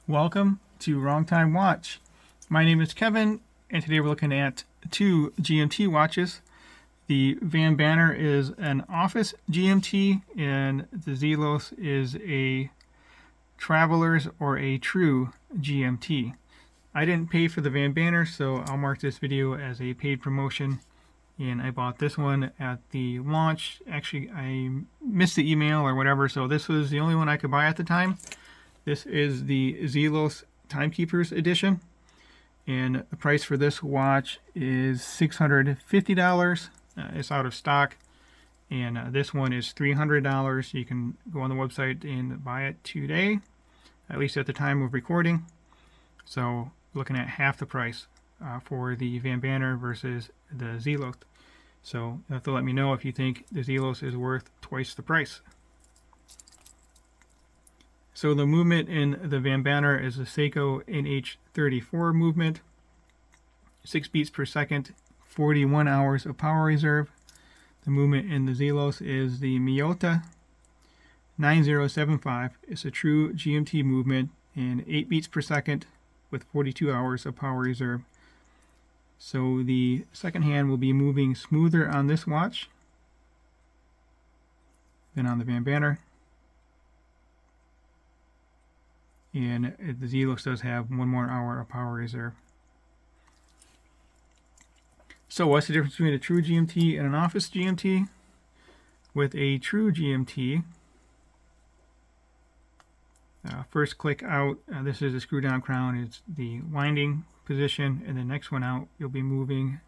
Welcome to Wrong Time Watch. My name is Kevin, and today we're looking at two GMT watches. The VanBanner is an office GMT, and the Zelos is a traveler's or a true GMT. I didn't pay for the VanBanner, so I'll mark this video as a paid promotion. And I bought this one at the launch. Actually, I missed the email or whatever, so this was the only one I could buy at the time. This is the Zelos Timekeepers Edition, and the price for this watch is $650. It's out of stock, and this one is $300. You can go on the website and buy it today, at least at the time of recording. So looking at half the price for the VanBanner versus the Zelos. So you have to let me know if you think the Zelos is worth twice the price. So the movement in the VanBanner is the Seiko NH34 movement, 6 beats per second, 41 hours of power reserve. The movement in the Zelos is the Miyota 9075. It's a true GMT movement in 8 beats per second with 42 hours of power reserve. So the second hand will be moving smoother on this watch than on the VanBanner. And the Zelos does have 1 more hour of power reserve. So what's the difference between a true GMT and an office GMT? With a true GMT, first click out, this is a screw down crown, it's the winding position, and the next one out you'll be moving,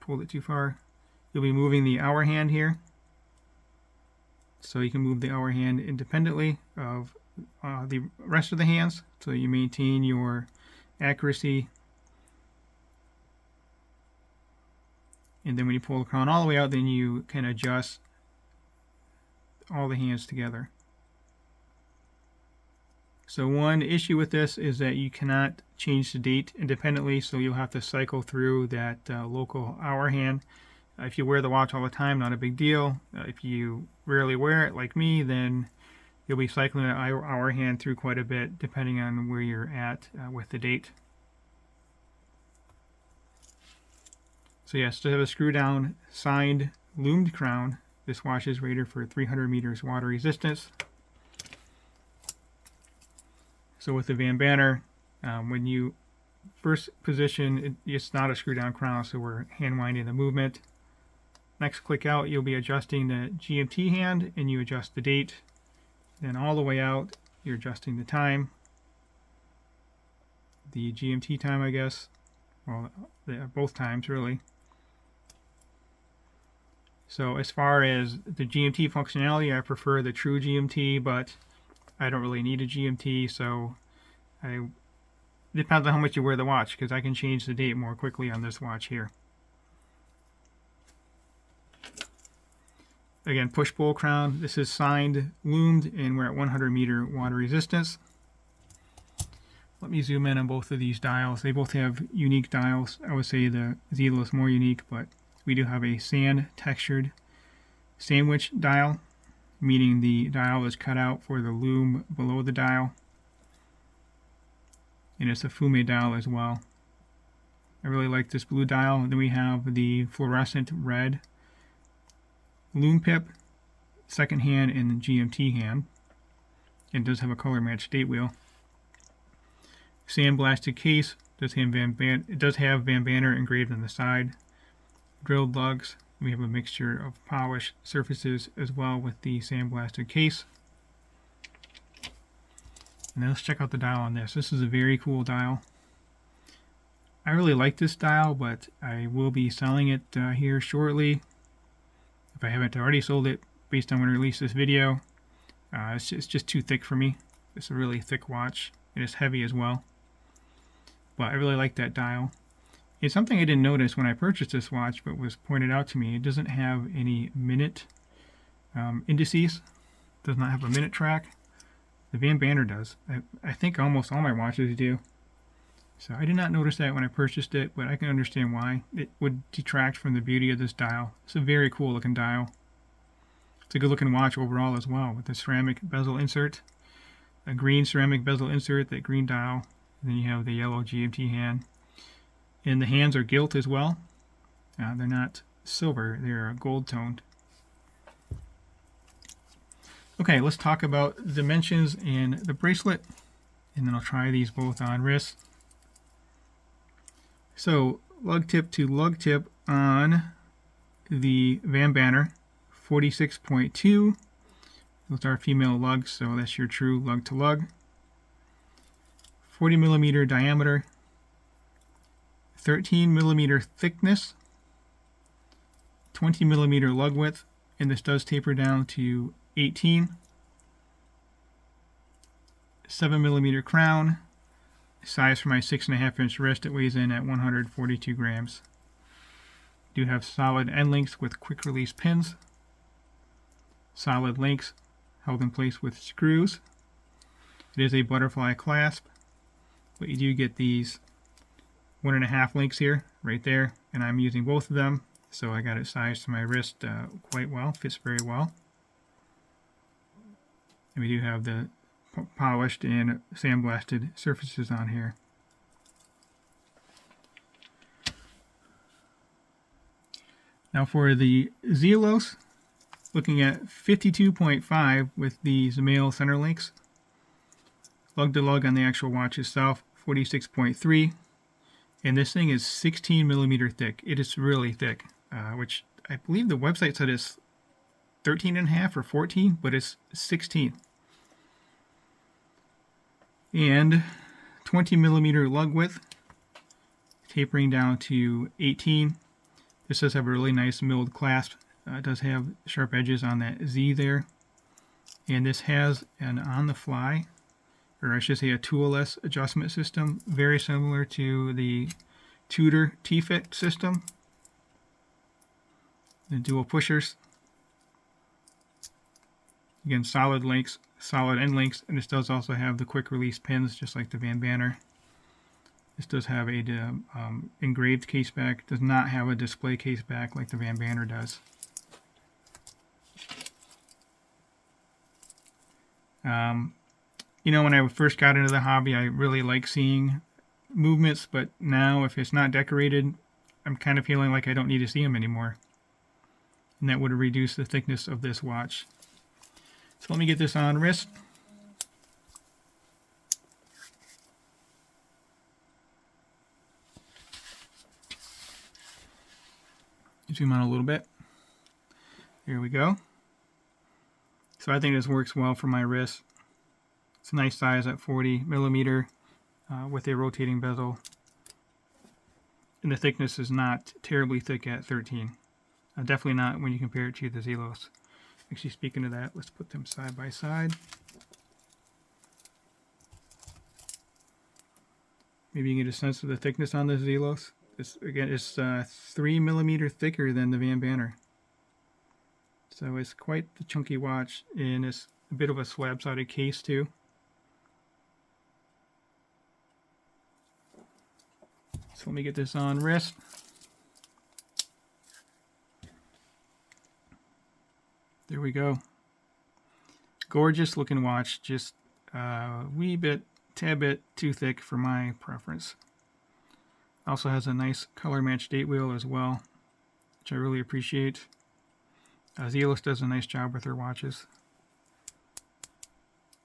pulled it too far, you'll be moving the hour hand here. So you can move the hour hand independently of the rest of the hands, so you maintain your accuracy. And then when you pull the crown all the way out, then you can adjust all the hands together. So one issue with this is that you cannot change the date independently, so you'll have to cycle through that local hour hand. If you wear the watch all the time, not a big deal. If you rarely wear it like me, then you'll be cycling the hour hand through quite a bit depending on where you're at with the date. So yes, to have a screw down signed loomed crown, this watch is rated for 300 meters water resistance. So with the VanBanner, when you first position, it's not a screw down crown, so we're hand winding the movement. Next click out, you'll be adjusting the GMT hand, and you adjust the date. Then all the way out, you're adjusting the time, the GMT time, I guess. Well, both times really. So as far as the GMT functionality, I prefer the true GMT, but I don't really need a GMT, so it depends on how much you wear the watch, because I can change the date more quickly on this watch here. Again, push-pull crown. This is signed, loomed, and we're at 100 meter water resistance. Let me zoom in on both of these dials. They both have unique dials. I would say the Zelos is more unique, but we do have a sand textured sandwich dial, meaning the dial is cut out for the loom below the dial. And it's a fume dial as well. I really like this blue dial. Then we have the fluorescent red loom pip, second hand, and the GMT hand. It does have a color matched date wheel. Sandblasted case. It does have VanBanner engraved on the side. Drilled lugs. We have a mixture of polished surfaces as well with the sandblasted case. And let's check out the dial on this. This is a very cool dial. I really like this dial, but I will be selling it here shortly. If I haven't already sold it based on when I release this video. It's just too thick for me. It's a really thick watch. It is heavy as well. But I really like that dial. It's something I didn't notice when I purchased this watch, but was pointed out to me. It doesn't have any minute indices. It does not have a minute track. The VanBanner does. I think almost all my watches do. So I did not notice that when I purchased it, but I can understand why. It would detract from the beauty of this dial. It's a very cool looking dial. It's a good looking watch overall as well, with the ceramic bezel insert. a green ceramic bezel insert, that green dial. And then you have the yellow GMT hand. And the hands are gilt as well. They're not silver, they're gold toned. Okay, let's talk about dimensions and the bracelet, and then I'll try these both on wrist. So lug tip to lug tip on the VanBanner, 46.2. Those are female lugs, so that's your true lug to lug. 40 millimeter diameter, 13 millimeter thickness, 20 millimeter lug width, and this does taper down to 18. 7 millimeter crown, size for my 6.5 inch wrist. It weighs in at 142 grams. Do have solid end links with quick release pins. Solid links held in place with screws. It is a butterfly clasp, but you do get these 1.5 links here, right there, and I'm using both of them, so I got it sized to my wrist quite well. Fits very well. And we do have the polished and sandblasted surfaces on here. Now for the Zelos, looking at 52.5 with these male center links. Lug to lug on the actual watch itself, 46.3. And this thing is 16 millimeter thick. It is really thick, which I believe the website said is 13.5 or 14, but it's 16. And 20 millimeter lug width, tapering down to 18. This does have a really nice milled clasp. It does have sharp edges on that Z there. And this has an on-the-fly, or I should say a tool-less adjustment system, very similar to the Tudor T-Fit system. The dual pushers. Again, solid links, solid end links, and this does also have the quick release pins, just like the VanBanner. This does have a engraved case back. Does not have a display case back like the VanBanner does. You know, when I first got into the hobby, I really like seeing movements, but now if it's not decorated, I'm kind of feeling like I don't need to see them anymore. And that would reduce the thickness of this watch. So let me get this on wrist. Zoom on a little bit. There we go. So I think this works well for my wrist. It's a nice size at 40 millimeter with a rotating bezel. And the thickness is not terribly thick at 13. Definitely not when you compare it to the Zelos. Actually, speaking of that, let's put them side by side. Maybe you can get a sense of the thickness on the Zelos. This, again, is 3 millimeter thicker than the VanBanner. So it's quite the chunky watch, and it's a bit of a slab-sided case too. So let me get this on wrist. There we go. Gorgeous looking watch, just a wee bit, tad bit too thick for my preference. Also has a nice color match date wheel as well, which I really appreciate. Zelos does a nice job with their watches.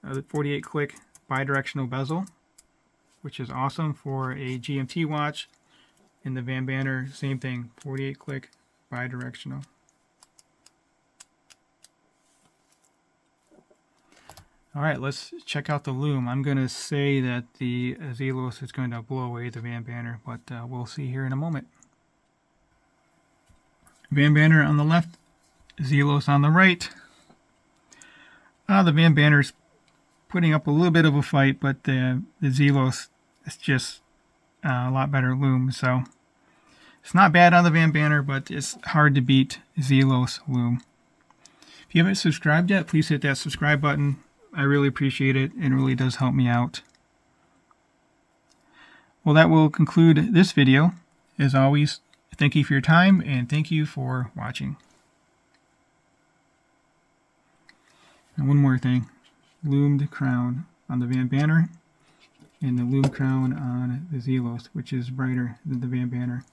The 48 click bidirectional bezel, which is awesome for a GMT watch. In the VanBanner, same thing, 48 click bidirectional. All right, let's check out the lume. I'm going to say that the Zelos is going to blow away the VanBanner, but we'll see here in a moment. VanBanner on the left, Zelos on the right. The VanBanner's putting up a little bit of a fight, but the Zelos is just a lot better lume. So it's not bad on the VanBanner, but it's hard to beat Zelos lume. If you haven't subscribed yet, please hit that subscribe button. I really appreciate it, and it really does help me out. Well, that will conclude this video. As always, thank you for your time, and thank you for watching. And one more thing. Loomed crown. on the VanBanner, and the lume crown on the Zelos, which is brighter than the VanBanner.